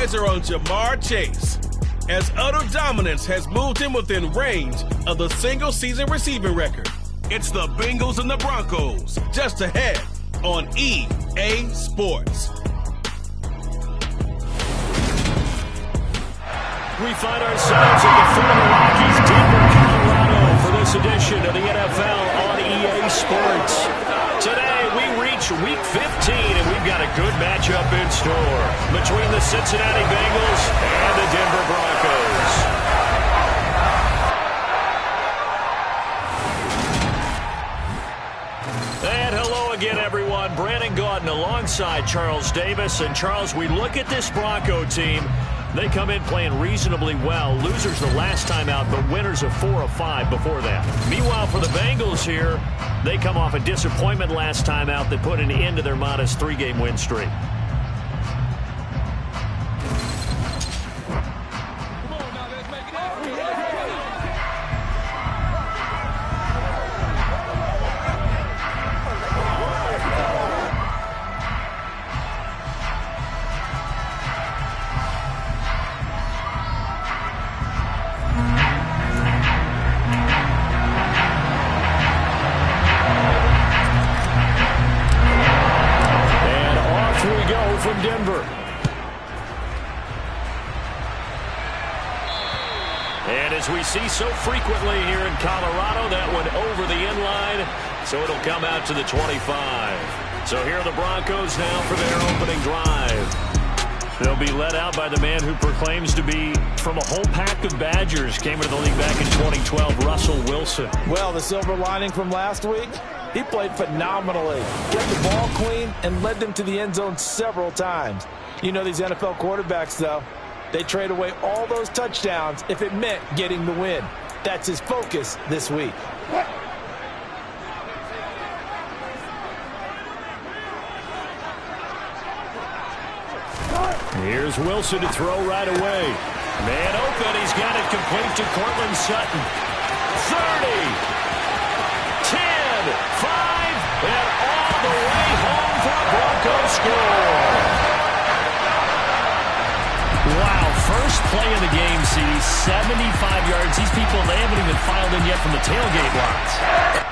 eyes are on Jamar Chase, as utter dominance has moved him within range of the single-season receiving record. It's the Bengals and the Broncos, just ahead on EA Sports. We find ourselves at the foot of the Rockies, Denver, Colorado, for this edition of the NFL on EA Sports. Today, we reach Week 15, and we've got a good matchup in store between the Cincinnati Bengals and the Denver Broncos. And hello again, everyone. Brandon Gaudin alongside Charles Davis. And, Charles, we look at this Bronco team. They come in playing reasonably well. Losers the last time out, but winners of 4 of 5 before that. Meanwhile, for the Bengals here, they come off a disappointment last time out that put an end to their modest 3-game win streak. From Denver. And as we see so frequently here in Colorado, that one over the end line, so it'll come out to the 25. So here are the Broncos now for their opening drive. They'll be led out by the man who proclaims to be from a whole pack of Badgers. Came into the league back in 2012, Russell Wilson. Well, the silver lining from last week, he played phenomenally. Kept the ball clean and led them to the end zone several times. You know these NFL quarterbacks, though, they trade away all those touchdowns if it meant getting the win. That's his focus this week. Here's Wilson to throw right away. Man open, he's got it complete to Cortland Sutton. 30. 10, 5, and all the way home for a Broncos score. Wow, first play of the game, CD, 75 yards. These people, they haven't even filed in yet from the tailgate lines.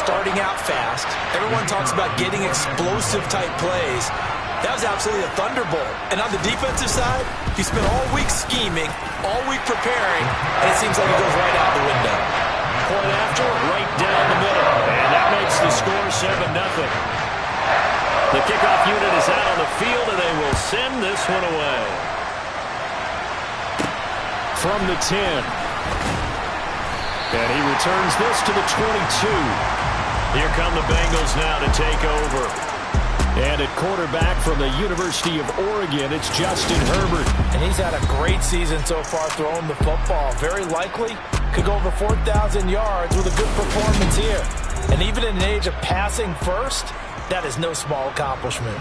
Starting out fast. Everyone talks about getting explosive-type plays. That was absolutely a thunderbolt. And on the defensive side, he spent all week scheming, all week preparing, and it seems like it goes right out the window. Point after, right down the middle. And that makes the score 7-0. The kickoff unit is out on the field, and they will send this one away. From the 10. And he returns this to the 22. Here come the Bengals now to take over. And at quarterback from the University of Oregon, it's Justin Herbert. And he's had a great season so far throwing the football. Very likely could go over 4,000 yards with a good performance here. And even in an age of passing first, that is no small accomplishment.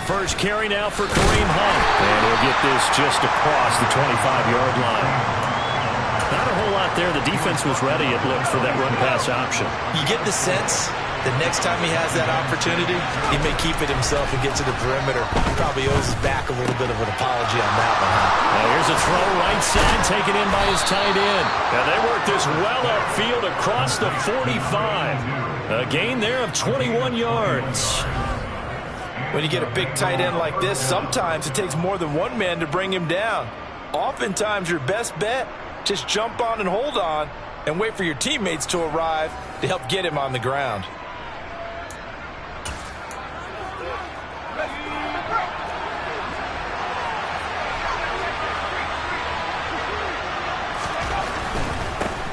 First carry now for Kareem Hunt. And he'll get this just across the 25-yard line. Not a whole lot there. The defense was ready, it looked, for that run-pass option. You get the sense the next time he has that opportunity, he may keep it himself and get to the perimeter. He probably owes his back a little bit of an apology on that one. Now here's a throw right side, taken in by his tight end. And they work this well upfield across the 45. A gain there of 21 yards. When you get a big tight end like this, sometimes it takes more than one man to bring him down. Oftentimes, your best bet, just jump on and hold on and wait for your teammates to arrive to help get him on the ground.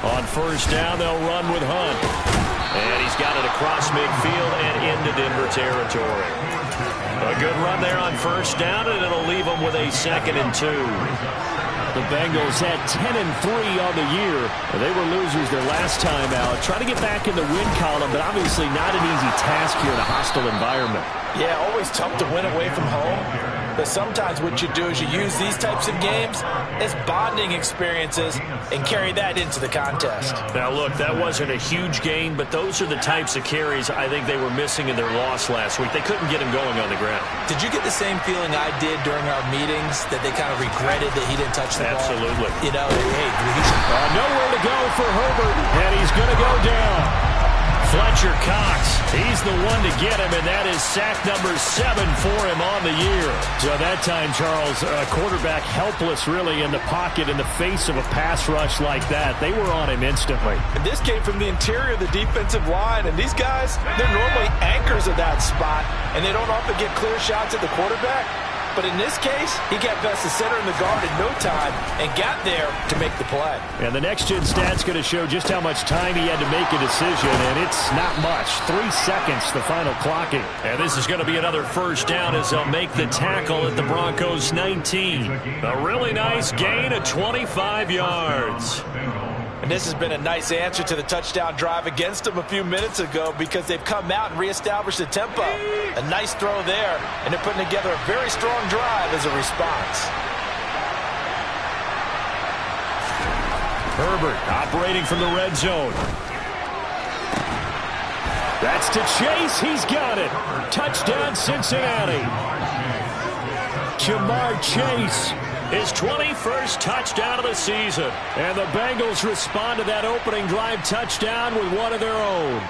On first down, they'll run with Hunt. And he's got it across midfield and into Denver territory. A good run there on first down, and it'll leave them with a 2nd and 2. The Bengals had 10-3 on the year. They were losers their last time out. Trying to get back in the win column, but obviously not an easy task here in a hostile environment. Yeah, always tough to win away from home. But sometimes what you do is you use these types of games as bonding experiences and carry that into the contest. Now, look, that wasn't a huge gain, but those are the types of carries I think they were missing in their loss last week. They couldn't get him going on the ground. Did you get the same feeling I did during our meetings, that they kind of regretted that he didn't touch the ball? Absolutely. You know, hey, he should... Nowhere to go for Herbert, and he's going to go down. Fletcher Cox, he's the one to get him, and that is sack number 7 for him on the year. So that time, Charles, a quarterback helpless really in the pocket in the face of a pass rush like that. They were on him instantly. And this came from the interior of the defensive line, and these guys, they're normally anchors of that spot, and they don't often get clear shots at the quarterback. But in this case, he got past the center and the guard in no time and got there to make the play. And the next-gen stat's going to show just how much time he had to make a decision, and it's not much. 3 seconds, the final clocking. And this is going to be another first down as they'll make the tackle at the Broncos' 19. A really nice gain of 25 yards. And this has been a nice answer to the touchdown drive against them a few minutes ago, because they've come out and reestablished the tempo. A nice throw there, and they're putting together a very strong drive as a response. Herbert operating from the red zone. That's to Chase. He's got it. Touchdown, Cincinnati. Jamar Chase. His 21st touchdown of the season. And the Bengals respond to that opening drive touchdown with one of their own.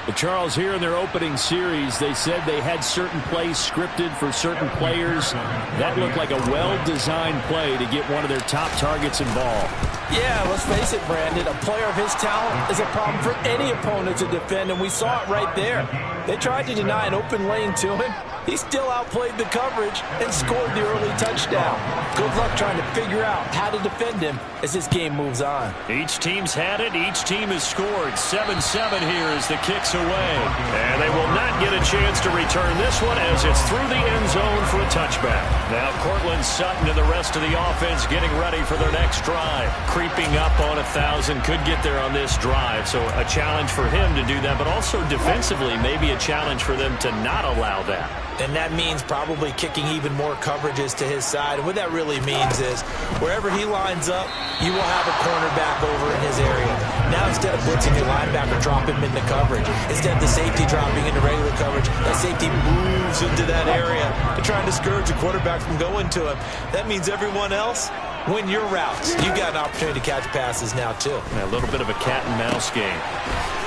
But Charles, here in their opening series, they said they had certain plays scripted for certain players. That looked like a well-designed play to get one of their top targets involved. Yeah, let's face it, Brandon. A player of his talent is a problem for any opponent to defend, and we saw it right there. They tried to deny an open lane to him. He still outplayed the coverage and scored the early touchdown. Good luck trying to figure out how to defend him as this game moves on. Each team's had it. Each team has scored. 7-7 here as the kick's away. And they will not get a chance to return this one as it's through the end zone for a touchback. Now Cortland Sutton and the rest of the offense getting ready for their next drive. Creeping up on 1,000. Could get there on this drive. So a challenge for him to do that, but also defensively maybe a challenge for them to not allow that. And that means probably kicking even more coverages to his side. And what that really means is wherever he lines up, you will have a cornerback over in his area. Now instead of blitzing your linebacker, drop him into coverage. Instead of the safety dropping into regular coverage, that safety moves into that area to try and discourage the quarterback from going to him. That means everyone else, win your routes. You got an opportunity to catch passes now too. A little bit of a cat and mouse game.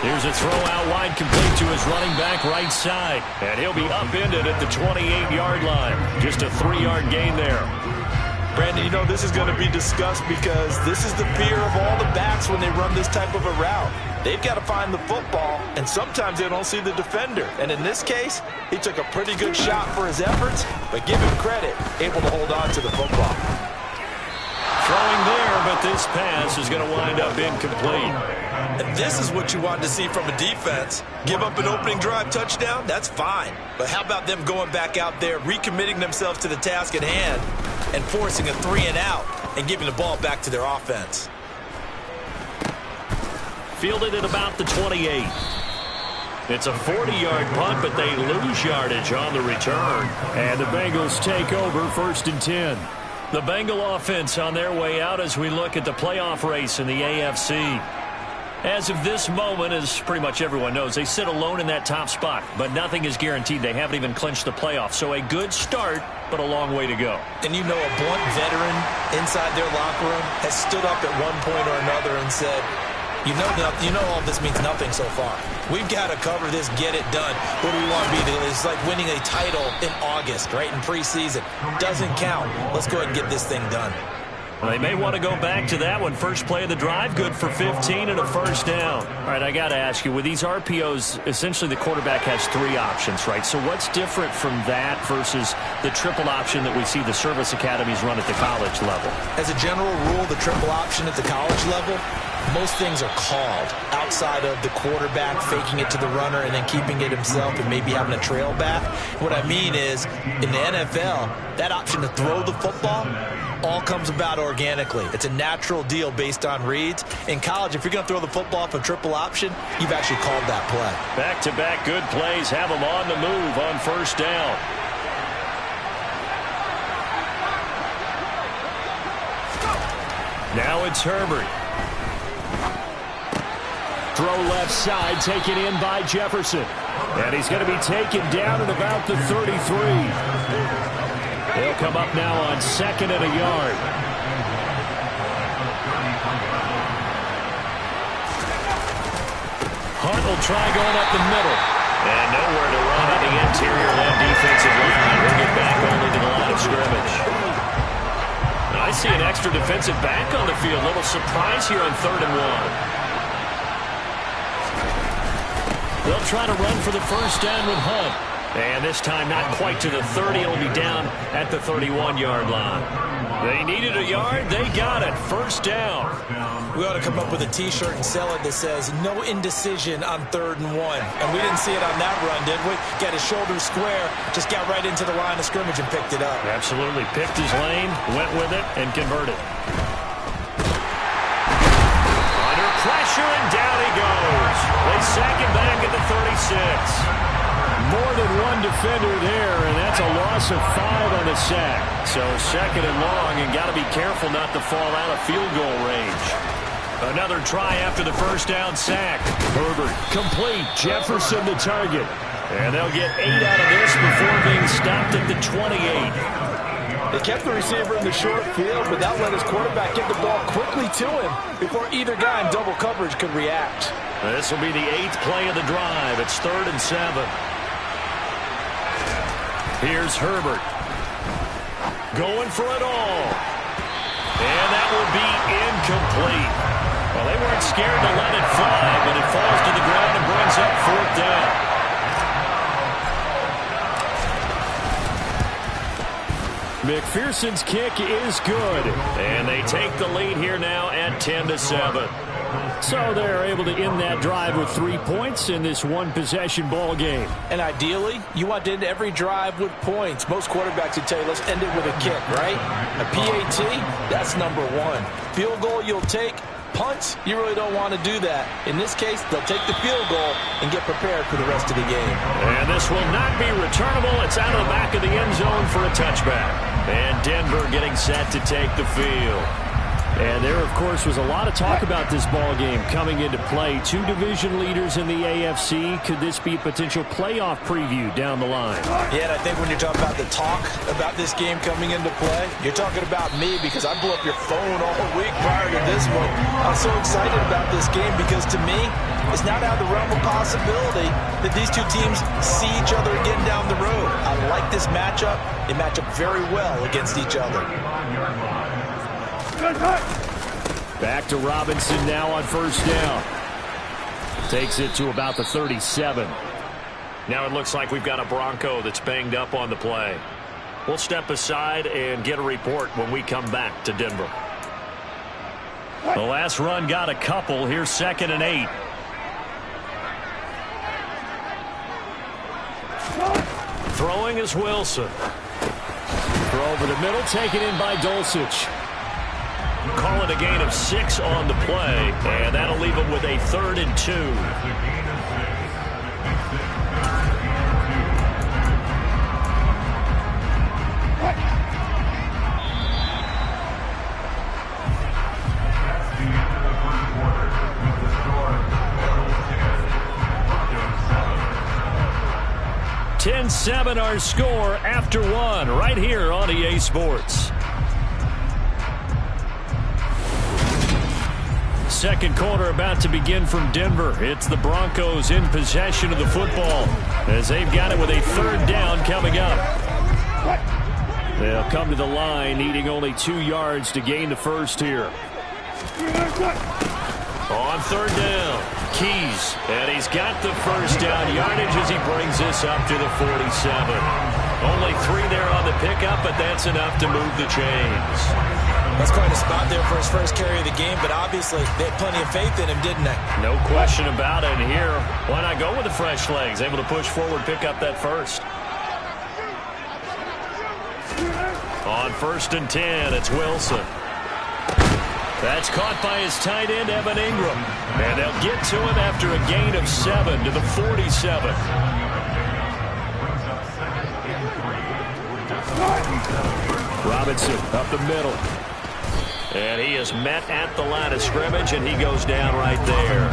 Here's a throw out wide, complete to his running back right side. And he'll be upended at the 28-yard line. Just a 3-yard gain there. Brandon, you know this is going to be discussed because this is the fear of all the backs when they run this type of a route. They've got to find the football, and sometimes they don't see the defender. And in this case, he took a pretty good shot for his efforts, but give him credit, able to hold on to the football. Throwing there, but this pass is going to wind up incomplete. And this is what you want to see from a defense. Give up an opening drive touchdown, that's fine. But how about them going back out there, recommitting themselves to the task at hand, and forcing a 3-and-out and giving the ball back to their offense. Fielded at about the 28. It's a 40-yard punt, but they lose yardage on the return. And the Bengals take over 1st and 10. The Bengal offense on their way out as we look at the playoff race in the AFC. As of this moment, as pretty much everyone knows, they sit alone in that top spot, but nothing is guaranteed. They haven't even clinched the playoffs, so a good start, but a long way to go. And you know a blunt veteran inside their locker room has stood up at one point or another and said, you know all this means nothing so far. We've got to cover this, get it done. What do we want to be? It's like winning a title in August, right, in preseason. Doesn't count. Let's go ahead and get this thing done. Well, they may want to go back to that one. First play of the drive, good for 15 and a first down. All right, I got to ask you, with these RPOs, essentially the quarterback has 3 options, right? So what's different from that versus the triple option that we see the service academies run at the college level? As a general rule, the triple option at the college level, most things are called outside of the quarterback faking it to the runner and then keeping it himself and maybe having a trail back. What I mean is, in the NFL, that option to throw the football all comes about organically. It's a natural deal based on reads. In college, if you're going to throw the football off a triple option, you've actually called that play. Back-to-back good plays have them on the move on first down. Now it's Herbert. Throw left side, taken in by Jefferson. And he's going to be taken down at about the 33. They'll come up now on 2nd and a yard. Hunt will try going up the middle. And nowhere to run on the interior of that defensive line. He'll get back only to the line of scrimmage. I see an extra defensive back on the field. A little surprise here on 3rd and 1. They'll try to run for the first down with Hunt. And this time not quite to the 30. It'll be down at the 31-yard line. They needed a yard. They got it. First down. We ought to come up with a T-shirt and sell it that says, no indecision on 3rd and 1. And we didn't see it on that run, did we? Got his shoulders square, just got right into the line of scrimmage and picked it up. Absolutely. Picked his lane, went with it, and converted. Under pressure, and down he goes. They sack him back at the 36. More than one defender there, and that's a loss of 5 on the sack. So 2nd and long, and got to be careful not to fall out of field goal range. Another try after the first down sack. Herbert complete. Jefferson the target. And they'll get 8 out of this before being stopped at the 28. They kept the receiver in the short field, but that let his quarterback get the ball quickly to him before either guy in double coverage could react. This will be the 8th play of the drive. It's 3rd and 7. Here's Herbert. Going for it all. And that will be incomplete. Well, they weren't scared to let it fly, but it falls to the ground and brings up 4th down. McPherson's kick is good. And they take the lead here now at 10-7. So they're able to end that drive with 3 points in this one-possession ball game. And ideally, you want to end every drive with points. Most quarterbacks would tell you, let's end it with a kick, right? A PAT, that's number 1. Field goal you'll take. Punts, you really don't want to do that. In this case, they'll take the field goal and get prepared for the rest of the game. And this will not be returnable. It's out of the back of the end zone for a touchback. And Denver getting set to take the field. And there, of course, was a lot of talk about this ball game coming into play. 2 division leaders in the AFC. Could this be a potential playoff preview down the line? Yeah, and I think when you're talking about the talk about this game coming into play, you're talking about me because I blew up your phone all week prior to this one. I'm so excited about this game because to me, it's not out of the realm of possibility that these two teams see each other again down the road. I like this matchup. They match up very well against each other. Back to Robinson now on first down. Takes it to about the 37. Now it looks like we've got a Bronco that's banged up on the play. We'll step aside and get a report when we come back to Denver. The last run got a couple. Here's 2nd and 8. Throwing is Wilson. Throw over the middle, taken in by Dulcich. Call it a gain of 6 on the play, and that'll leave them with a 3rd and 2. (10-7) our score after 1 right here on EA Sports. Second quarter about to begin from Denver. It's the Broncos in possession of the football as they've got it with a 3rd down coming up. They'll come to the line needing only 2 yards to gain the first here. On 3rd down, Keys, and he's got the first down yardage as he brings this up to the 47. Only 3 there on the pickup, but that's enough to move the chains. That's quite a spot there for his first carry of the game, but obviously they had plenty of faith in him, didn't they? No question about it. And here, why not go with the fresh legs? Able to push forward, pick up that first. On 1st and 10, it's Wilson. That's caught by his tight end, Evan Ingram. And they'll get to him after a gain of 7 to the 47. Robinson up the middle. And he is met at the line of scrimmage, and he goes down right there.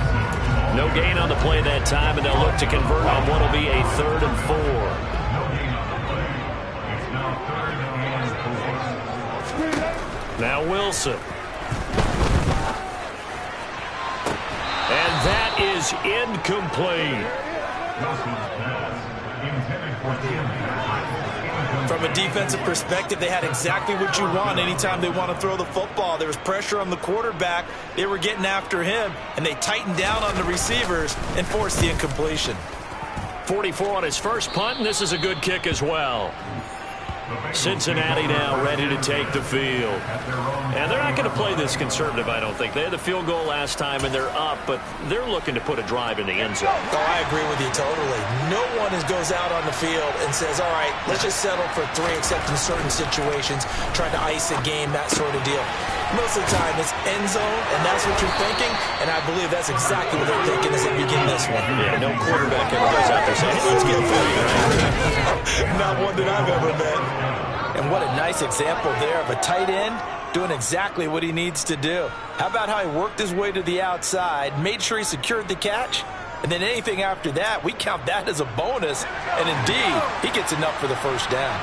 No gain on the play that time, and they'll look to convert on what will be a 3rd and 4. Now Wilson. And that is incomplete. From a defensive perspective, they had exactly what you want anytime they want to throw the football. There was pressure on the quarterback. They were getting after him, and they tightened down on the receivers and forced the incompletion. 44 on his first punt, and this is a good kick as well. Cincinnati now ready to take the field. And they're not going to play this conservative, I don't think. They had the field goal last time, and they're up, but they're looking to put a drive in the end zone. Oh, I agree with you totally. No one goes out on the field and says, all right, let's just settle for 3, except in certain situations, trying to ice a game, that sort of deal. Most of the time, it's end zone, and that's what you're thinking, and I believe that's exactly what they're thinking as they begin this one. Yeah, no quarterback ever goes out there saying, hey, let's get 30. Not one that I've ever met. And what a nice example there of a tight end doing exactly what he needs to do. How about how he worked his way to the outside, made sure he secured the catch, and then anything after that, we count that as a bonus, and indeed, he gets enough for the first down.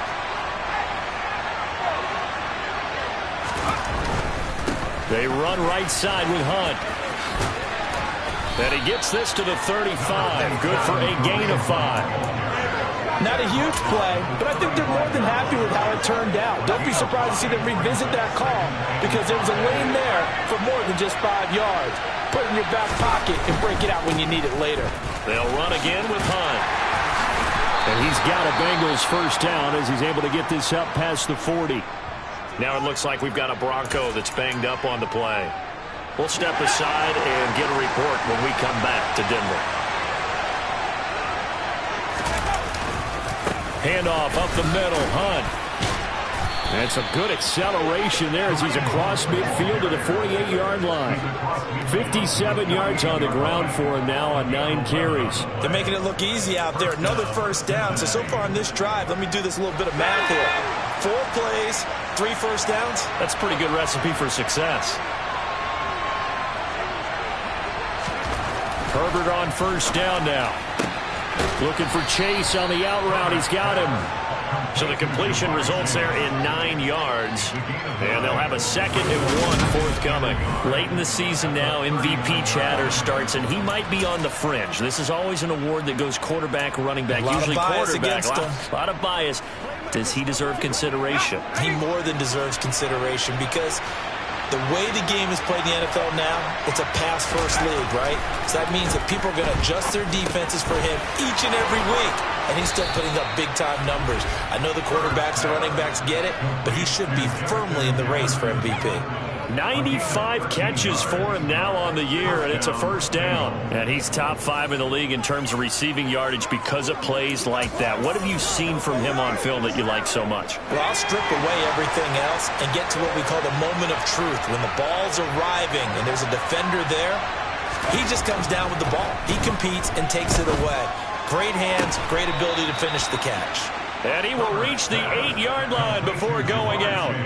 They run right side with Hunt. And he gets this to the 35. Good for a gain of 5. Not a huge play, but I think they're more than happy with how it turned out. Don't be surprised to see them revisit that call because there was a lane there for more than just 5 yards. Put it in your back pocket and break it out when you need it later. They'll run again with Hunt. And he's got a Bengals first down as he's able to get this up past the 40. Now it looks like we've got a Bronco that's banged up on the play. We'll step aside and get a report when we come back to Denver. Handoff up the middle, Hunt. And some good acceleration there as he's across midfield to the 48-yard line. 57 yards on the ground for him now on 9 carries. They're making it look easy out there. Another first down. So far on this drive, let me do this little bit of math here. 4 plays, 3 first downs. That's a pretty good recipe for success. Herbert on first down now. Looking for Chase on the out route. He's got him. So the completion results there in 9 yards. And they'll have a 2nd and 1 forthcoming. Late in the season now, MVP chatter starts, and he might be on the fringe. This is always an award that goes quarterback, running back, usually quarterback. A lot of bias. Does he deserve consideration? He more than deserves consideration because the way the game is played in the NFL now, it's a pass-first league, right? So that means that people are going to adjust their defenses for him each and every week, and he's still putting up big-time numbers. I know the quarterbacks, the running backs get it, but he should be firmly in the race for MVP. 95 catches for him now on the year, and it's a first down. And he's top 5 in the league in terms of receiving yardage because of plays like that. What have you seen from him on film that you like so much? Well, I'll strip away everything else and get to what we call the moment of truth. When the ball's arriving and there's a defender there, he just comes down with the ball. He competes and takes it away. Great hands, great ability to finish the catch. And he will reach the 8-yard line before going out.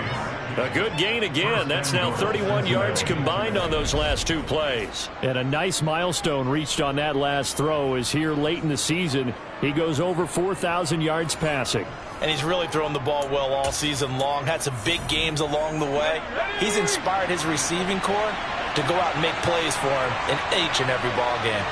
A good gain again. That's now 31 yards combined on those last 2 plays. And a nice milestone reached on that last throw is here late in the season. He goes over 4,000 yards passing. And he's really thrown the ball well all season long. Had some big games along the way. He's inspired his receiving corps to go out and make plays for him in each and every ball game.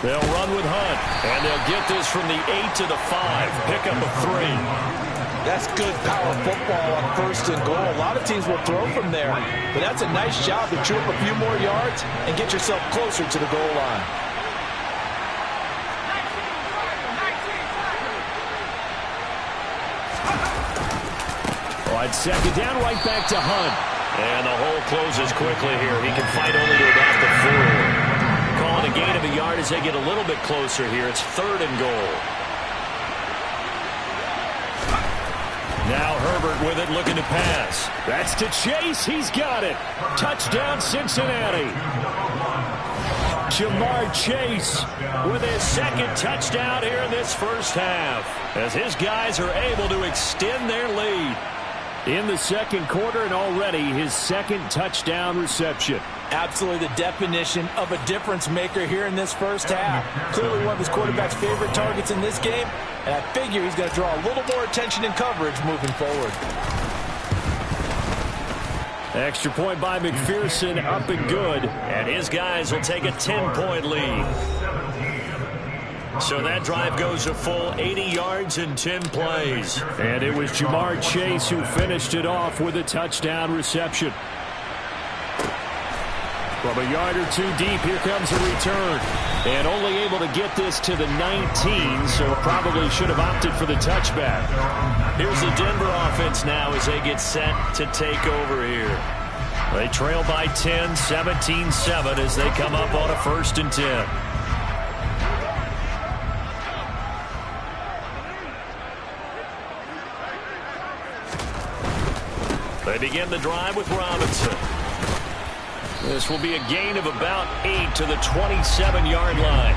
They'll run with Hunt, and they'll get this from the 8 to the 5. Pick up a 3. That's good power football on 1st and goal. A lot of teams will throw from there, but that's a nice job to chew up a few more yards and get yourself closer to the goal line. On second down, right back to Hunt. And the hole closes quickly here. He can fight only to about the 4. Calling a gain of a yard as they get a little bit closer here. It's 3rd and goal. Now Herbert with it, looking to pass. That's to Chase. He's got it. Touchdown, Cincinnati. Jamar Chase with his 2nd touchdown here in this first half, as his guys are able to extend their lead. In the 2nd quarter, and already his 2nd touchdown reception. Absolutely the definition of a difference maker here in this first half. Clearly one of his quarterback's favorite targets in this game, and I figure he's going to draw a little more attention and coverage moving forward. Extra point by McPherson, up and good. And his guys will take a 10-point lead. So that drive goes a full 80 yards in 10 plays. And it was Jamar Chase who finished it off with a touchdown reception. From a yard or 2 deep, here comes a return. And only able to get this to the 19, so probably should have opted for the touchback. Here's the Denver offense now as they get set to take over here. They trail by 10, 17-7 as they come up on a 1st and 10. They begin the drive with Robinson. This will be a gain of about 8 to the 27-yard line.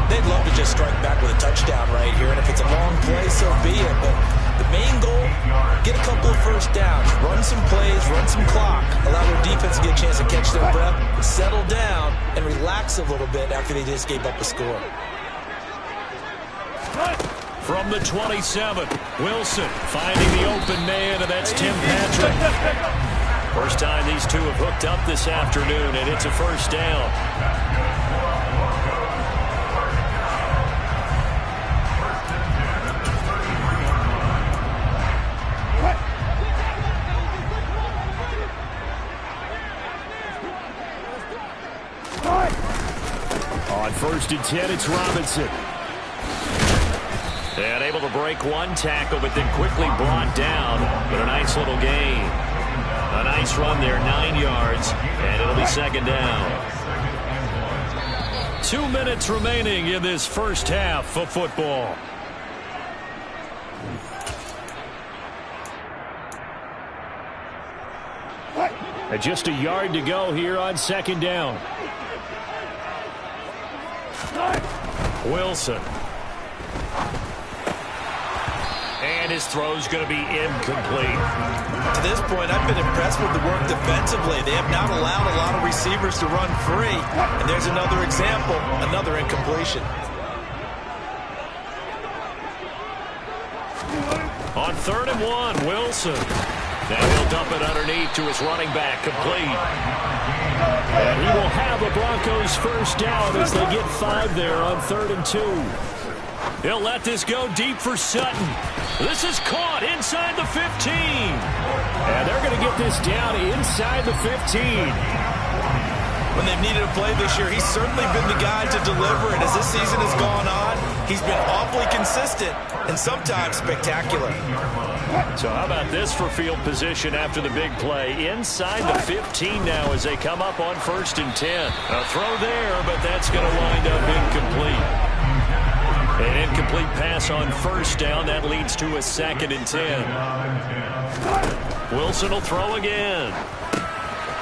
They'd love to just strike back with a touchdown right here, and if it's a long play, so be it. But the main goal, get a couple of first downs, run some plays, run some clock, allow their defense to get a chance to catch their breath, settle down, and relax a little bit after they just gave up a score. From the 27, Wilson finding the open man, and that's Tim Patrick. First time these two have hooked up this afternoon, and it's a first down. On 1st and 10, it's Robinson. And able to break one tackle, but then quickly brought down. But a nice little gain. A nice run there, 9 yards, and it'll be 2nd down. 2 minutes remaining in this first half of football. And just a yard to go here on 2nd down. Wilson. And his throw's going to be incomplete. To this point, I've been impressed with the work defensively. They have not allowed a lot of receivers to run free. And there's another example, another incompletion. On 3rd and 1, Wilson. Now he'll dump it underneath to his running back, complete. And he will have the Broncos first down as they get 5 there on 3rd and 2. He'll let this go deep for Sutton. This is caught inside the 15. And they're going to get this down inside the 15. When they've needed a play this year, he's certainly been the guy to deliver it. As this season has gone on, he's been awfully consistent and sometimes spectacular. So how about this for field position after the big play? Inside the 15 now as they come up on 1st and 10. A throw there, but that's going to wind up incomplete. An incomplete pass on 1st down. That leads to a 2nd and 10. Wilson will throw again.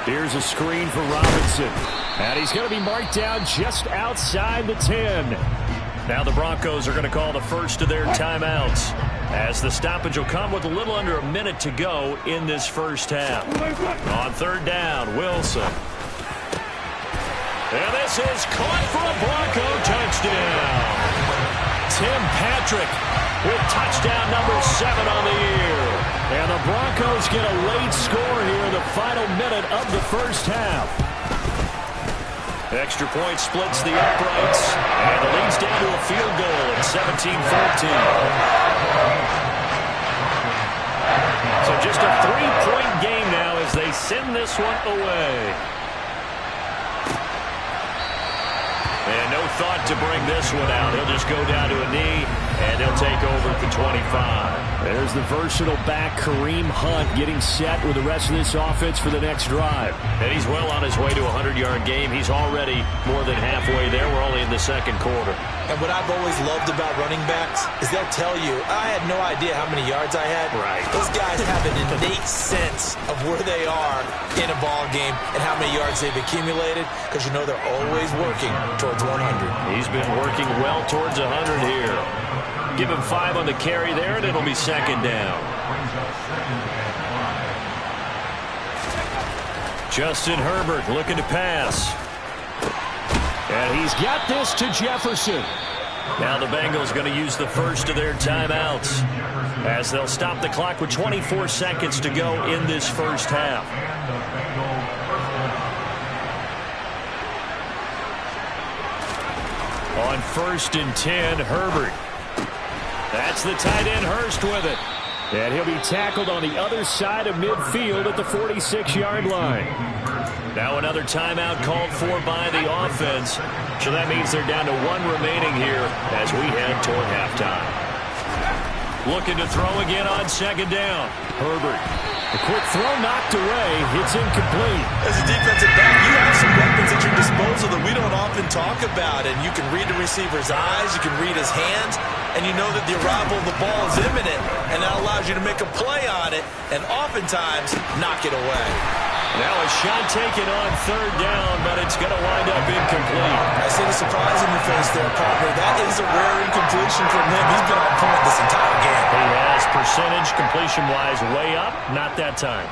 Here's a screen for Robinson. And he's going to be marked down just outside the 10. Now the Broncos are going to call the first of their timeouts, as the stoppage will come with a little under a minute to go in this first half. On 3rd down, Wilson. And this is caught for a Bronco touchdown. Tim Patrick with touchdown number 7 on the year. And the Broncos get a late score here in the final minute of the first half. Extra point splits the uprights, and it leads down to a field goal at 17-14. So just a 3-point game now as they send this one away. And no thought to bring this one out. He'll just go down to a knee, and he'll take over at the 25. There's the versatile back, Kareem Hunt, getting set with the rest of this offense for the next drive. And he's well on his way to a 100-yard game. He's already more than halfway there. We're only in the second quarter. And what I've always loved about running backs is they'll tell you, I had no idea how many yards I had. Right. Those guys have an innate sense of where they are in a ball game and how many yards they've accumulated, because you know they're always working towards 100. He's been working well towards 100 here. Give him 5 on the carry there, and it'll be second down. Justin Herbert looking to pass. And he's got this to Jefferson. Now the Bengals going to use the first of their timeouts as they'll stop the clock with 24 seconds to go in this first half. On 1st and 10, Herbert. That's the tight end, Hurst, with it. And he'll be tackled on the other side of midfield at the 46-yard line. Now another timeout called for by the offense. So that means they're down to 1 remaining here as we head toward halftime. Looking to throw again on second down. Herbert. A quick throw knocked away. It's incomplete. As a defensive back, you have some weapons at your disposal that we don't often talk about. And you can read the receiver's eyes, you can read his hands, and you know that the arrival of the ball is imminent, and that allows you to make a play on it and oftentimes knock it away. Now a shot taken on third down, but it's going to wind up incomplete. I see the surprise in your face there, partner. That is a rare incompletion from him. He's been on point this entire game. He has percentage completion-wise way up, not that time.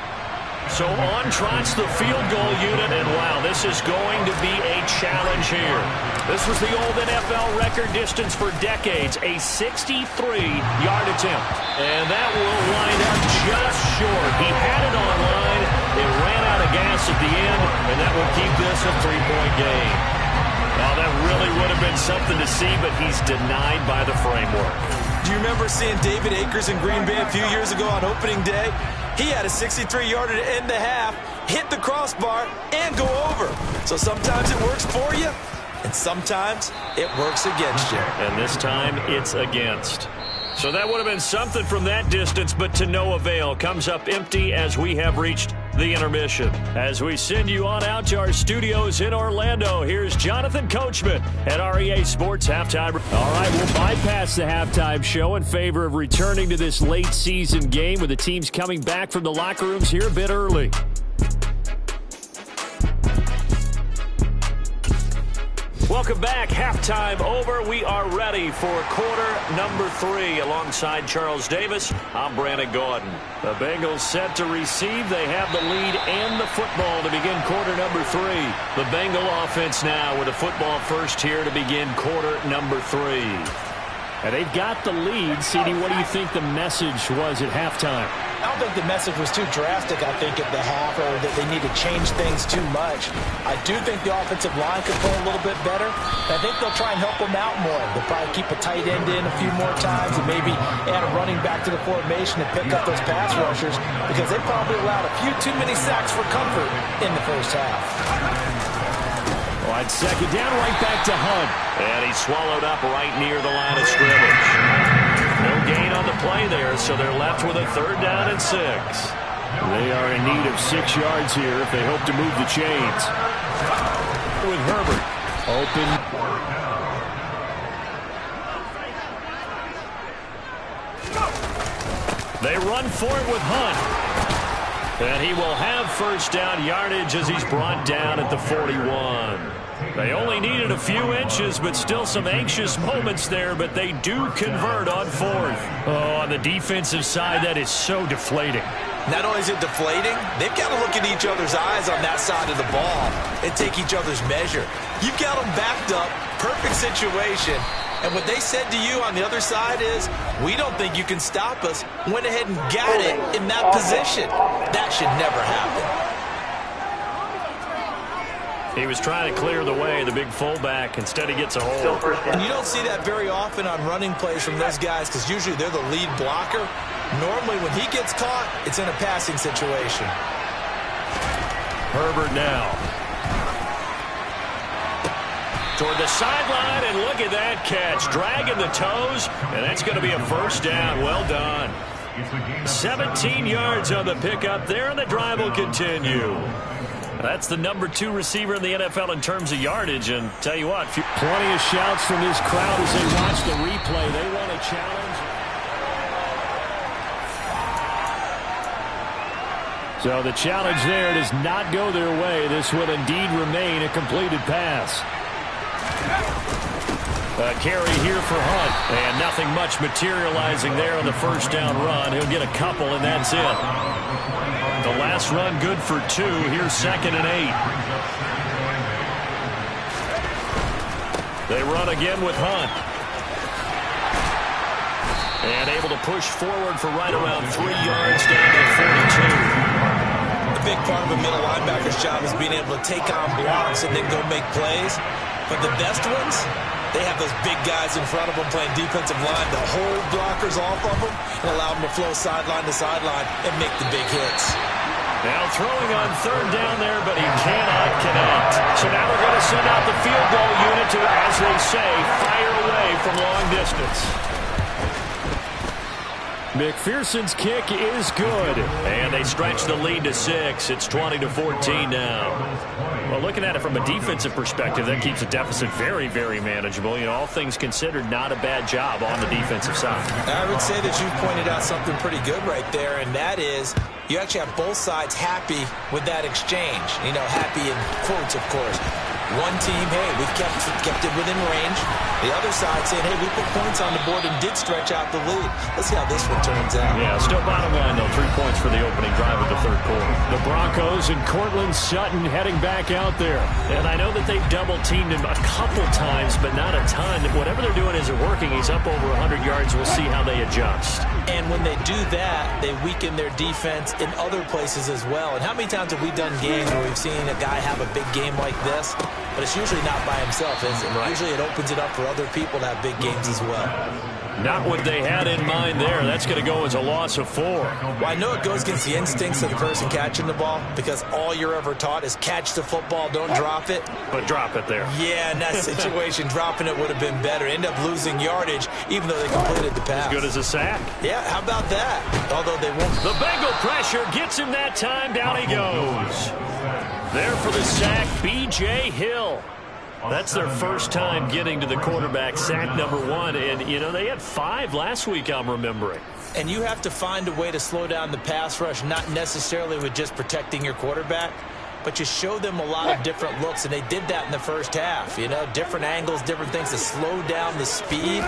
So on trots the field goal unit, and wow, this is going to be a challenge here. This was the old NFL record distance for decades, a 63-yard attempt. And that will wind up just short. He had it online. It ran out of gas at the end, and that will keep this a 3-point game. Now, that really would have been something to see, but he's denied by the framework. Do you remember seeing David Akers in Green Bay a few years ago on opening day? He had a 63-yarder to end the half, hit the crossbar, and go over. So sometimes it works for you, and sometimes it works against you. And this time, it's against. So that would have been something from that distance, but to no avail. Comes up empty as we have reached the intermission. As we send you on out to our studios in Orlando, here's Jonathan Coachman at REA Sports Halftime. All right, we'll bypass the halftime show in favor of returning to this late season game with the teams coming back from the locker rooms here a bit early. Welcome back. Halftime over. We are ready for quarter number 3. Alongside Charles Davis, I'm Brandon Gordon. The Bengals set to receive. They have the lead and the football to begin quarter number 3. The Bengal offense now with a football first here to begin quarter number 3. And they've got the lead. CD, what do you think the message was at halftime? I don't think the message was too drastic, I think, at the half, or that they need to change things too much. I do think the offensive line could play a little bit better. I think they'll try and help them out more. They'll probably keep a tight end in a few more times and maybe add a running back to the formation and pick up those pass rushers, because they probably allowed a few too many sacks for comfort in the first half. On second down, right back to Hunt. And he's swallowed up right near the line of scrimmage. No gain on the play there, so they're left with a third down and 6. They are in need of 6 yards here if they hope to move the chains. With Herbert. Open. They run for it with Hunt. And he will have first down yardage as he's brought down at the 41. They only needed a few inches, but still some anxious moments there, but they do convert on 4th. Oh, on the defensive side, that is so deflating. Not only is it deflating, they've got to look in each other's eyes on that side of the ball and take each other's measure. You've got them backed up, perfect situation, and what they said to you on the other side is, we don't think you can stop us. Went ahead and got it in that position. That should never happen. He was trying to clear the way, the big fullback. Instead, he gets a hold. And you don't see that very often on running plays from those guys, because usually they're the lead blocker. Normally, when he gets caught, it's in a passing situation. Herbert now. toward the sideline, and look at that catch. Dragging the toes, and that's going to be a first down. Well done. 17 yards on the pickup there, and the drive will continue. That's the number 2 receiver in the NFL in terms of yardage, and tell you what, plenty of shouts from this crowd as they watch the replay. They want a challenge. So the challenge there does not go their way. This will indeed remain a completed pass. A carry here for Hunt, and nothing much materializing there on the first down run. He'll get a couple, and that's it. The last run good for 2. Here's 2nd and 8. They run again with Hunt. And able to push forward for right around 3 yards down to 42. A big part of a middle linebacker's job is being able to take on blocks and then go make plays. But the best ones, they have those big guys in front of them playing defensive line to hold blockers off of them and allow them to flow sideline to sideline and make the big hits. Now throwing on 3rd down there, but he cannot connect. So now we're going to send out the field goal unit to, as they say, fire away from long distance. McPherson's kick is good. And they stretch the lead to 6. It's 20-14 now. Well, looking at it from a defensive perspective, that keeps the deficit very, very manageable. You know, all things considered, not a bad job on the defensive side. I would say that you've pointed out something pretty good right there, and that is you actually have both sides happy with that exchange. You know, happy in quotes, of course. One team, hey, we've kept it within range. The other side saying, hey, we put points on the board and did stretch out the lead. Let's see how this one turns out. Yeah, still bottom line, though. 3 points for the opening drive of the 3rd quarter. The Broncos and Cortland Sutton heading back out there. And I know that they've double-teamed him a couple times, but not a ton. Whatever they're doing isn't working. He's up over 100 yards. We'll see how they adjust. And when they do that, they weaken their defense in other places as well. And how many times have we done games where we've seen a guy have a big game like this? But it's usually not by himself, is it? Right. Usually it opens it up for other people to have big games as well. Not what they had in mind there. That's going to go as a loss of 4. Well, I know it goes against the instincts of the person catching the ball because all you're ever taught is catch the football, don't drop it. But drop it there. Yeah, in that situation, dropping it would have been better. End up losing yardage even though they completed the pass. As good as a sack. Yeah, how about that? Although they won't. The Bengal pressure gets him that time. Down he goes. There for the sack, B.J. Hill. That's their first time getting to the quarterback, sack number 1. And, you know, they had 5 last week, I'm remembering. And you have to find a way to slow down the pass rush, not necessarily with just protecting your quarterback, but you show them a lot of different looks, and they did that in the first half. You know, different angles, different things to slow down the speed.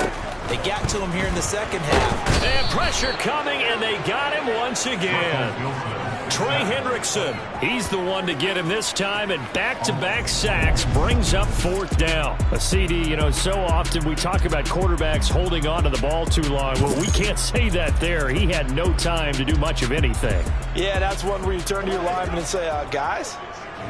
They got to him here in the second half. And pressure coming, and they got him once again. Trey Hendrickson, he's the one to get him this time, and back-to-back sacks brings up 4th down. A CD, you know, so often we talk about quarterbacks holding on to the ball too long. Well, we can't say that there. He had no time to do much of anything. Yeah, that's one where you turn to your lineman and say, guys,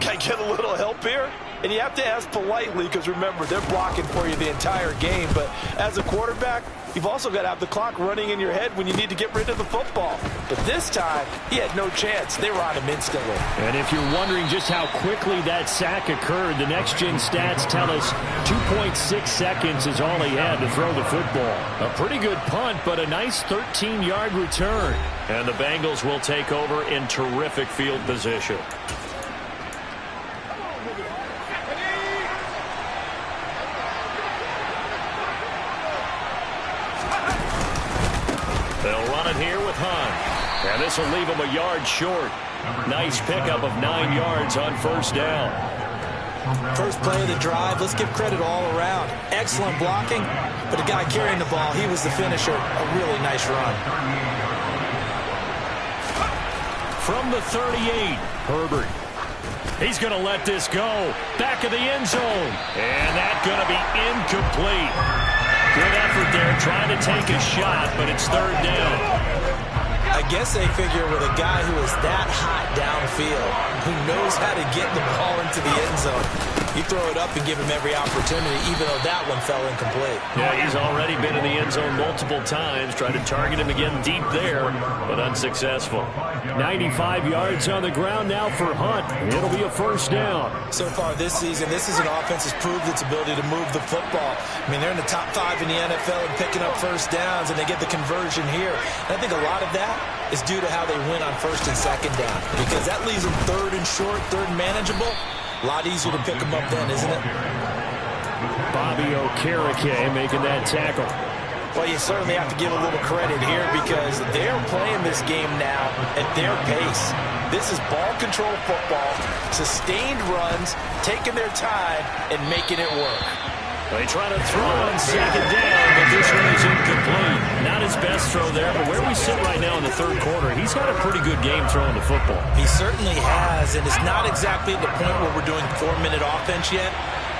can I get a little help here? And you have to ask politely because, remember, they're blocking for you the entire game. But as a quarterback, you've also got to have the clock running in your head when you need to get rid of the football. But this time, he had no chance. They were on him instantly. And if you're wondering just how quickly that sack occurred, the next-gen stats tell us 2.6 seconds is all he had to throw the football. A pretty good punt, but a nice 13-yard return. And the Bengals will take over in terrific field position. They'll run it here with Hunt. And this will leave him a yard short. Nice pickup of 9 yards on 1st down. First play of the drive, let's give credit all around. Excellent blocking, but the guy carrying the ball, he was the finisher. A really nice run. From the 38, Herbert. He's going to let this go. Back of the end zone. And that's going to be incomplete. Good effort there, trying to take a shot, but it's 3rd down. I guess they figure with a guy who is that hot downfield, who knows how to get the ball into the end zone, You throw it up and give him every opportunity, even though that one fell incomplete. Yeah, he's already been in the end zone multiple times. Tried to target him again deep there, but unsuccessful. 95 yards on the ground now for Hunt. It'll be a first down. So far this season, this is an offense that's proved its ability to move the football. I mean, they're in the top 5 in the NFL and picking up first downs, and they get the conversion here. And I think a lot of that is due to how they win on first and second down, because that leaves them third and short, third and manageable. A lot easier to pick them up then, isn't it? Bobby Okereke making that tackle. Well, you certainly have to give a little credit here because they're playing this game now at their pace. This is ball control football, sustained runs, taking their time, and making it work. They try to throw on second down, but this one is incomplete. Not his best throw there, but where we sit right now in the third quarter, he's had a pretty good game throwing the football. He certainly has, and it's not exactly at the point where we're doing 4-minute offense yet,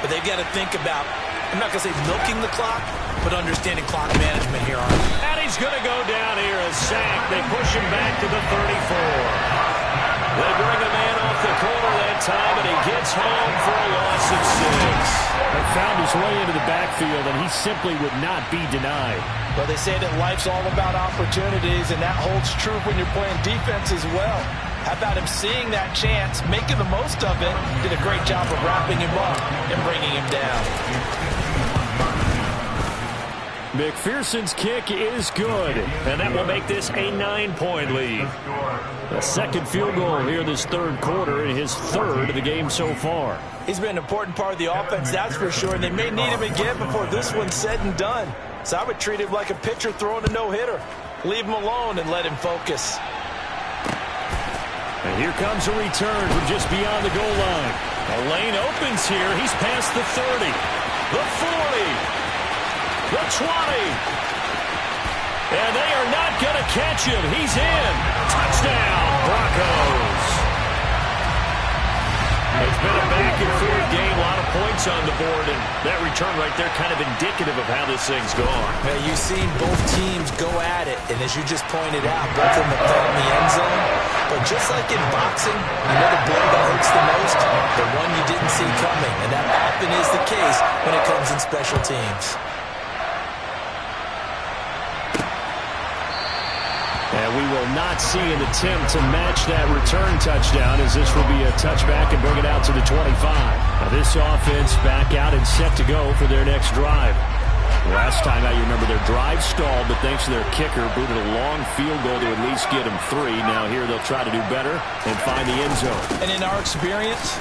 but they've got to think about, I'm not going to say milking the clock, but understanding clock management here on. And he's going to go down here, a sack. They push him back to the 34. They bring a man off the corner that time, and he gets home for a loss of 6. He found his way into the backfield, and he simply would not be denied. Well, they say that life's all about opportunities, and that holds true when you're playing defense as well. How about him seeing that chance, making the most of it, did a great job of wrapping him up and bringing him down. McPherson's kick is good, and that will make this a 9-point lead. A second field goal here this third quarter, and his third of the game so far. He's been an important part of the offense, that's for sure, and they may need him again before this one's said and done. So I would treat him like a pitcher throwing a no-hitter. Leave him alone and let him focus. And here comes a return from just beyond the goal line. A lane opens here. He's past the 30, the 40, the 20. And they are not going to catch him. He's in. Touchdown, Broncos. It's been a back-and-forth game, a lot of points on the board, and that return right there kind of indicative of how this thing's gone. Now, you've seen both teams go at it, and as you just pointed out, both of them have found the end zone. But just like in boxing, you know the blow that hurts the most? The one you didn't see coming, and that often is the case when it comes in special teams. And we will not see an attempt to match that return touchdown, as this will be a touchback and bring it out to the 25. Now this offense back out and set to go for their next drive. Last time out, you remember their drive stalled, but thanks to their kicker, booted a long field goal to at least get them 3. Now here they'll try to do better and find the end zone. And in our experience,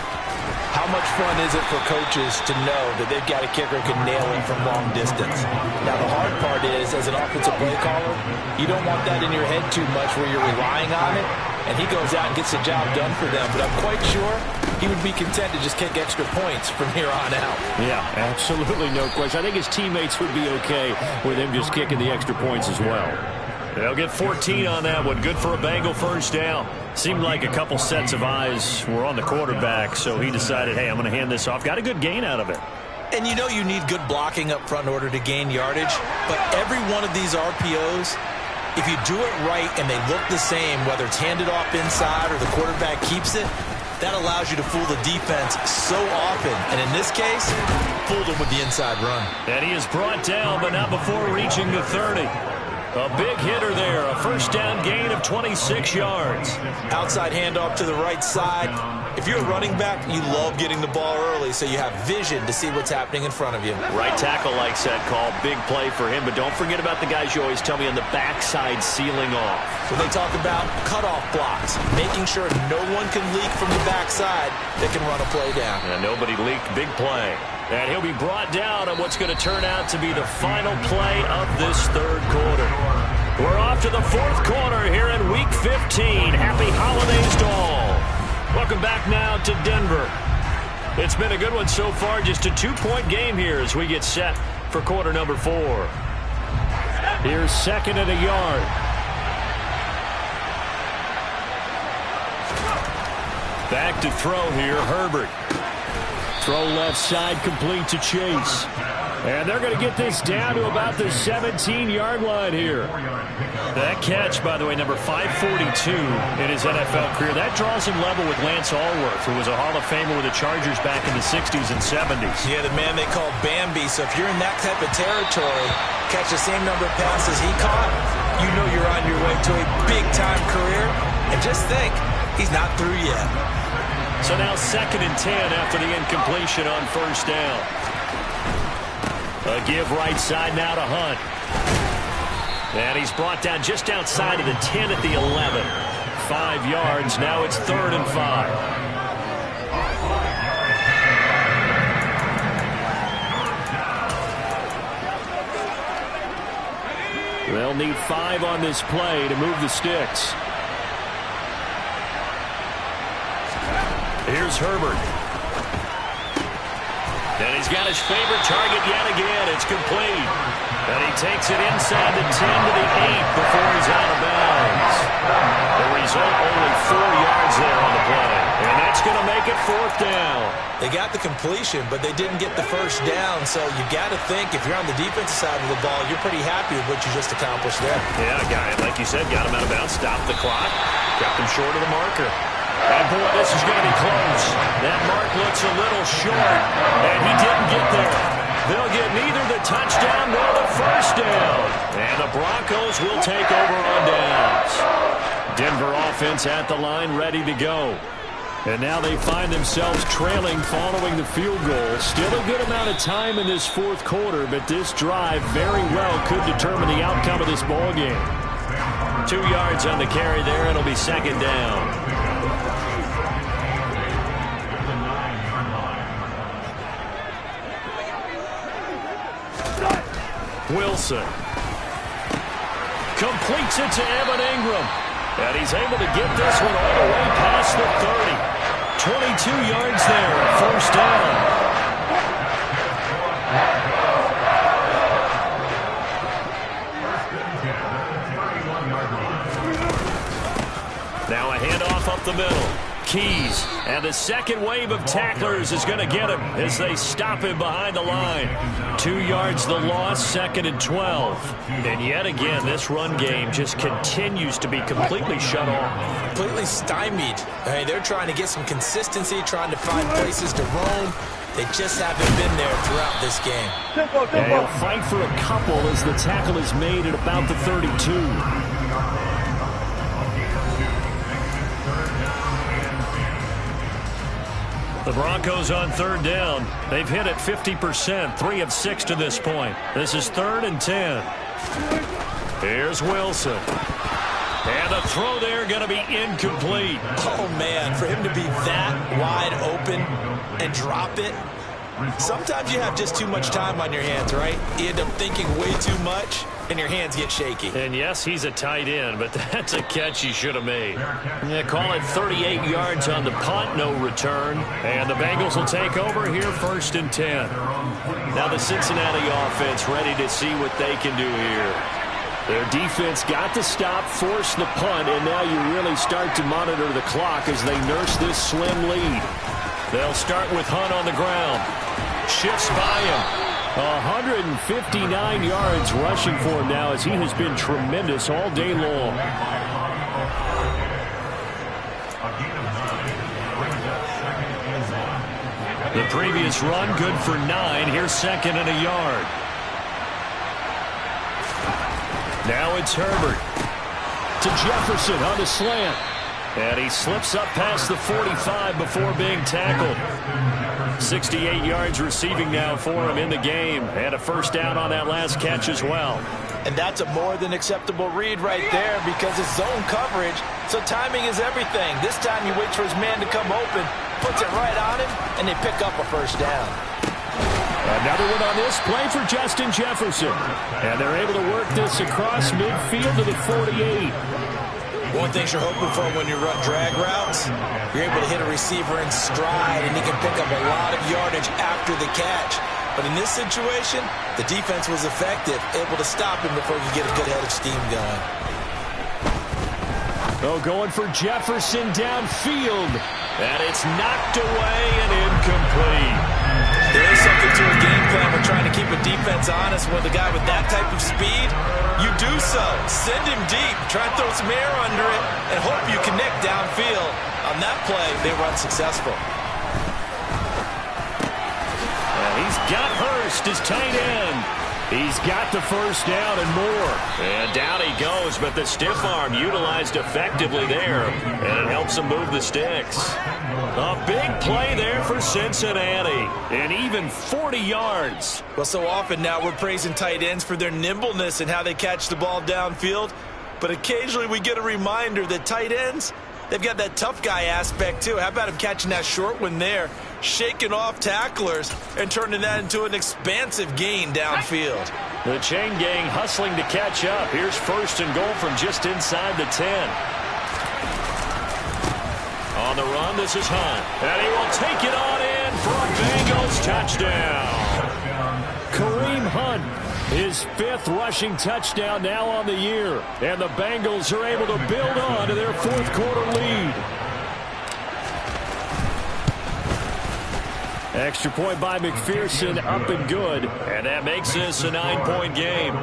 how much fun is it for coaches to know that they've got a kicker who can nail it from long distance? Now, the hard part is, as an offensive play caller, you don't want that in your head too much where you're relying on it, and he goes out and gets the job done for them. But I'm quite sure he would be content to just kick extra points from here on out. Yeah, absolutely no question. I think his teammates would be okay with him just kicking the extra points as well. They'll get 14 on that one. Good for a Bengal first down. Seemed like a couple sets of eyes were on the quarterback, so he decided, hey, I'm going to hand this off. Got a good gain out of it. And you know you need good blocking up front in order to gain yardage, but every one of these RPOs, if you do it right and they look the same, whether it's handed off inside or the quarterback keeps it, that allows you to fool the defense so often. And in this case, fooled them with the inside run. And he is brought down, but not before reaching the 30. A big hitter there, a first down gain of 26 yards. Outside handoff to the right side. If you're a running back, you love getting the ball early so you have vision to see what's happening in front of you. Right tackle likes that call. Big play for him, but don't forget about the guys you always tell me on the backside sealing off. When they talk about cutoff blocks, making sure no one can leak from the backside that can run a play down. And nobody leaked. Big play. And he'll be brought down on what's going to turn out to be the final play of this third quarter. We're off to the fourth quarter here in Week 15. Happy holidays to all. Welcome back now to Denver. It's been a good one so far. Just a 2-point game here as we get set for quarter number 4. Here's second and a yard. Back to throw here, Herbert. Throw left side complete to Chase. And they're going to get this down to about the 17-yard line here. That catch, by the way, number 542 in his NFL career, that draws him level with Lance Allworth, who was a Hall of Famer with the Chargers back in the 60s and 70s. Yeah, the man they call Bambi. So if you're in that type of territory, catch the same number of passes he caught, you know you're on your way to a big-time career. And just think, he's not through yet. So now 2nd and 10 after the incompletion on first down. A give right side now to Hunt. And he's brought down just outside of the 10 at the 11. 5 yards. Now it's 3rd and 5. They'll need 5 on this play to move the sticks. Here's Herbert. And he's got his favorite target yet again. It's complete. And he takes it inside the 10 to the 8 before he's out of bounds. The result, only 4 yards there on the play. And that's going to make it 4th down. They got the completion, but they didn't get the first down. So you got to think, if you're on the defensive side of the ball, you're pretty happy with what you just accomplished there. Yeah, guy, like you said, got him out of bounds, stopped the clock, kept him short of the marker. And, boy, this is going to be close. That mark looks a little short, and he didn't get there. They'll get neither the touchdown nor the first down. And the Broncos will take over on downs. Denver offense at the line, ready to go. And now they find themselves trailing following the field goal. Still a good amount of time in this 4th quarter, but this drive very well could determine the outcome of this ball game. 2 yards on the carry there. It'll be 2nd down. Wilson completes it to Evan Ingram. And he's able to get this one all the way past the 30. 22 yards there, 1st down. Now a handoff up the middle. Keys, and the second wave of tacklers is going to get him as they stop him behind the line. 2 yards the loss, 2nd and 12. And yet again, this run game just continues to be completely shut off. Completely stymied. I mean, they're trying to get some consistency, trying to find places to roam. They just haven't been there throughout this game. And he'll fight for a couple as the tackle is made at about the 32. The Broncos on 3rd down. They've hit it 50%, 3 of 6 to this point. This is 3rd and 10. Here's Wilson. And the throw there going to be incomplete. Oh, man, for him to be that wide open and drop it. Sometimes you have just too much time on your hands, right? You end up thinking way too much, and your hands get shaky. And yes, he's a tight end, but that's a catch he should have made. Yeah, call it 38 yards on the punt, no return. And the Bengals will take over here 1st and 10. Now the Cincinnati offense ready to see what they can do here. Their defense got the stop, forced the punt, and now you really start to monitor the clock as they nurse this slim lead. They'll start with Hunt on the ground. Shifts by him. 159 yards rushing for him now as he has been tremendous all day long. The previous run good for 9. Here's 2nd and a yard. Now it's Herbert to Jefferson on the slant. And he slips up past the 45 before being tackled. 68 yards receiving now for him in the game. And a first down on that last catch as well. And that's a more than acceptable read right there because it's zone coverage, so timing is everything. This time he waits for his man to come open, puts it right on him, and they pick up a first down. Another one on this play for Justin Jefferson. And they're able to work this across midfield to the 48. One thing you're hoping for when you run drag routes, you're able to hit a receiver in stride, and he can pick up a lot of yardage after the catch. But in this situation, the defense was effective, able to stop him before you get a good head of steam going. Oh, going for Jefferson downfield. And it's knocked away and incomplete. There is something to a game plan. We're trying to keep a deep Send him deep. Try and throw some air under it and hope you connect downfield. On that play, they were unsuccessful. And he's got Hurst as tight end. He's got the first down and more. And down he goes, but the stiff arm utilized effectively there. And it helps him move the sticks. A big play there for Cincinnati. And even 40 yards. Well, so often now we're praising tight ends for their nimbleness and how they catch the ball downfield. But occasionally we get a reminder that tight ends, they've got that tough guy aspect too. How about him catching that short one there, shaking off tacklers, and turning that into an expansive gain downfield. The chain gang hustling to catch up. Here's first and goal from just inside the 10. On the run, this is Hunt. And he will take it on in for a Bengals touchdown. Kareem Hunt, his 5th rushing touchdown now on the year. And the Bengals are able to build on to their 4th quarter lead. Extra point by McPherson, up and good. And that makes this a 9-point game.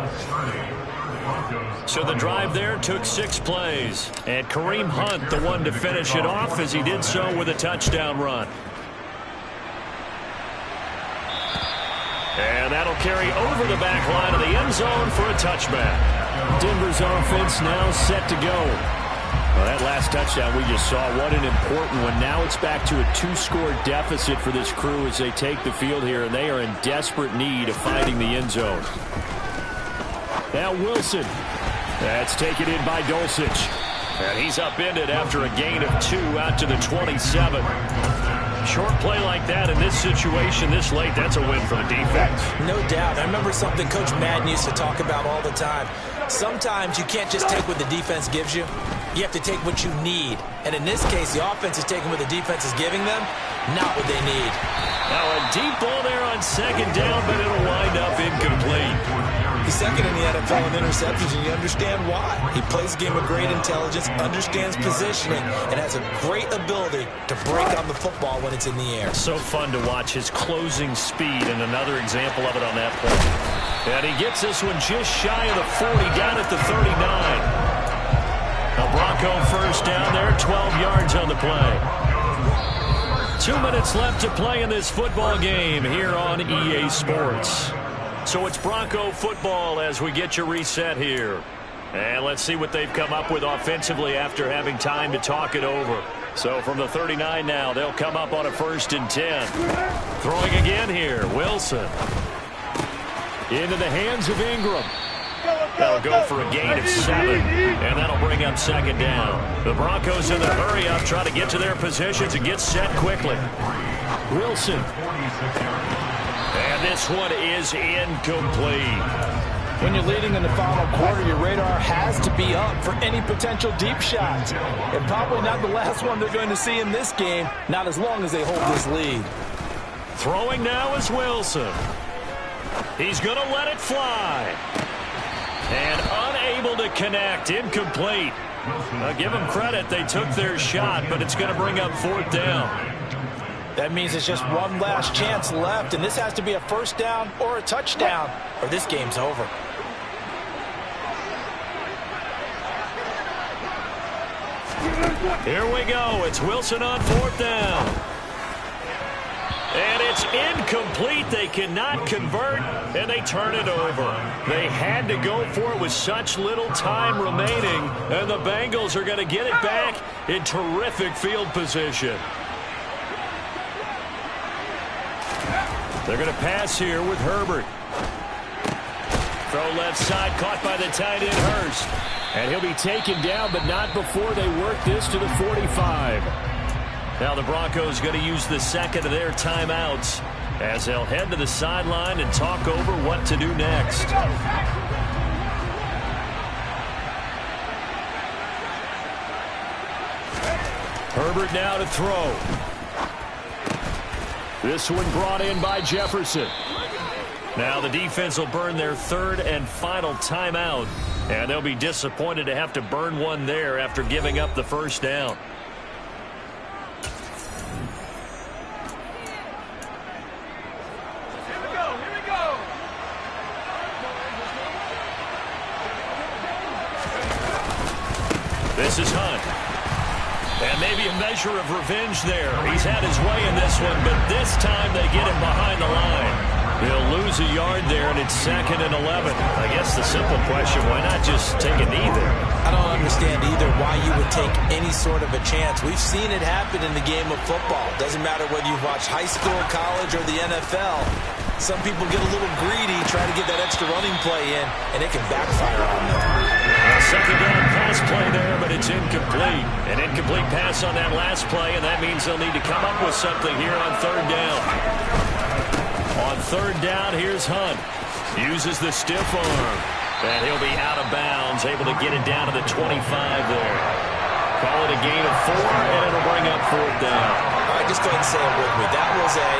So the drive there took 6 plays. And Kareem Hunt, the one to finish it off, as he did so with a touchdown run. And that'll carry over the back line of the end zone for a touchback. Denver's offense now set to go. Well, that last touchdown we just saw, what an important one. Now it's back to a 2-score deficit for this crew as they take the field here, and they are in desperate need of finding the end zone. Now Wilson. That's taken in by Dulcich. And he's upended after a gain of 2 out to the 27. Short play like that in this situation this late, that's a win for the defense. No doubt. I remember something Coach Madden used to talk about all the time. Sometimes you can't just take what the defense gives you. You have to take what you need. And in this case, the offense is taking what the defense is giving them, not what they need. Now a deep ball there on second down, but it'll wind up incomplete. He's second in the NFL in interceptions, and you understand why. He plays a game of great intelligence, understands positioning, and has a great ability to break on the football when it's in the air. So fun to watch his closing speed, and another example of it on that play. And he gets this one just shy of the 40, down at the 39. A Bronco first down there, 12 yards on the play. 2 minutes left to play in this football game here on EA Sports. So it's Bronco football as we get you reset here. And let's see what they've come up with offensively after having time to talk it over. So from the 39 now, they'll come up on a 1st and 10. Throwing again here, Wilson. Into the hands of Ingram. That'll go for a gain of 7, and that'll bring up second down. The Broncos in the hurry-up try to get to their positions and get set quickly. Wilson. And this one is incomplete. When you're leading in the final quarter, your radar has to be up for any potential deep shots. And probably not the last one they're going to see in this game, not as long as they hold this lead. Throwing now is Wilson. He's going to let it fly. And unable to connect, incomplete. Now give them credit, they took their shot, but it's going to bring up 4th down. That means it's just one last chance left, and this has to be a 1st down or a touchdown, or this game's over. Here we go. It's Wilson on 4th down. And it's incomplete. They cannot convert, and they turn it over. They had to go for it with such little time remaining, and the Bengals are going to get it back in terrific field position. They're going to pass here with Herbert. Throw left side, caught by the tight end Hurst. And he'll be taken down, but not before they work this to the 45. Now the Broncos going to use the second of their timeouts as they'll head to the sideline and talk over what to do next. Herbert now to throw. This one brought in by Jefferson. Now the defense will burn their 3rd and final timeout, and they'll be disappointed to have to burn one there after giving up the 1st down. This is Hunt. And maybe a measure of revenge there. He's had his way in this one, but this time they get him behind the line. He'll lose a yard there, and it's 2nd and 11. I guess the simple question, why not just take a knee there? I don't understand either why you would take any sort of a chance. We've seen it happen in the game of football. Doesn't matter whether you've watched high school, college, or the NFL. Some people get a little greedy, try to get that extra running play in, and it can backfire on them. A second down pass play there, but it's incomplete. An incomplete pass on that last play, and that means they'll need to come up with something here on 3rd down. On 3rd down, here's Hunt. Uses the stiff arm. And he'll be out of bounds, able to get it down to the 25 there. Call it a gain of 4, and it'll bring up 4th down. All right, just go ahead and say it with me. That was a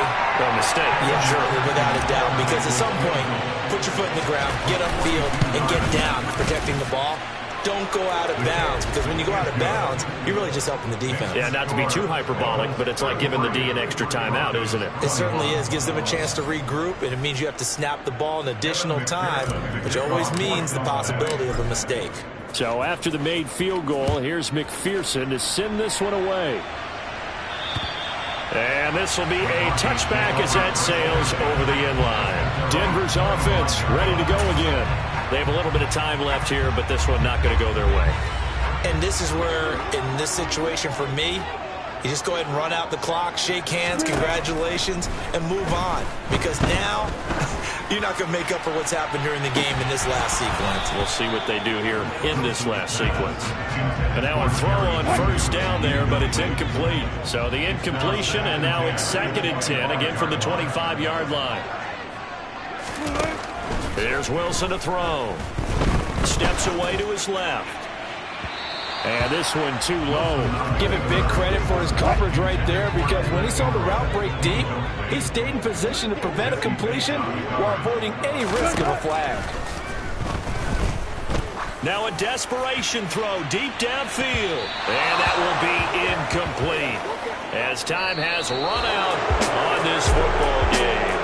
mistake. Yeah, sure, without a doubt. Because at some point, put your foot in the ground, get upfield, and get down protecting the ball. Don't go out of bounds, because when you go out of bounds, you're really just helping the defense. Yeah, not to be too hyperbolic, but it's like giving the D an extra timeout, isn't it? It certainly is. Gives them a chance to regroup, and it means you have to snap the ball an additional time, which always means the possibility of a mistake. So after the made field goal, here's McPherson to send this one away. And this will be a touchback as that sails over the end line. Denver's offense ready to go again. They have a little bit of time left here, but this one not going to go their way. And this is where, in this situation for me, you just go ahead and run out the clock, shake hands, congratulations, and move on. Because now, you're not going to make up for what's happened during the game in this last sequence. We'll see what they do here in this last sequence. And now a throw on 1st down there, but it's incomplete. So the incompletion, and now it's 2nd and 10, again from the 25-yard line. Here's Wilson to throw. Steps away to his left. And this one too low. Give him big credit for his coverage right there, because when he saw the route break deep, he stayed in position to prevent a completion while avoiding any risk of a flag. Now a desperation throw deep downfield. And that will be incomplete, as time has run out on this football game.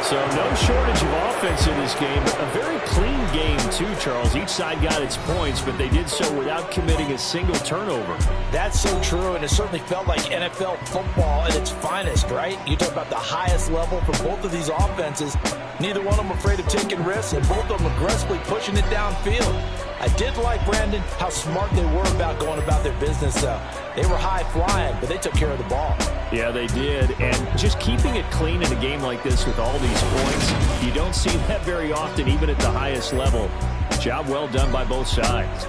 So no shortage of offense in this game. A very clean game too, Charles. Each side got its points, but they did so without committing a single turnover. That's so true, and it certainly felt like NFL football at its finest, right? You talk about the highest level for both of these offenses. Neither one of them afraid of taking risks, and both of them aggressively pushing it downfield. I did like, Brandon, how smart they were about going about their business, though. They were high-flying, but they took care of the ball. Yeah, they did. And just keeping it clean in a game like this with all these points, you don't see that very often, even at the highest level. Job well done by both sides.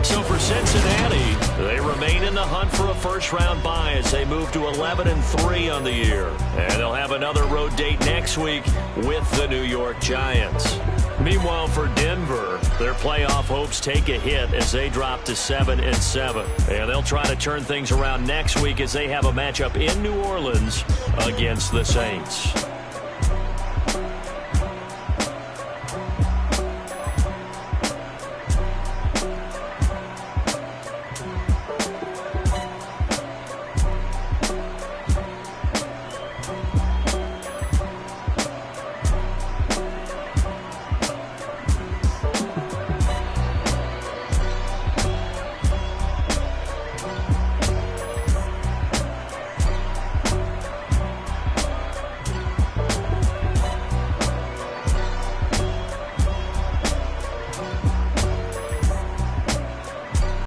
So for Cincinnati, they remain in the hunt for a first-round bye as they move to 11-3 on the year. And they'll have another road date next week with the New York Giants. Meanwhile, for Denver, their playoff hopes take a hit as they drop to 7-7. And they'll try to turn things around next week as they have a matchup in New Orleans against the Saints.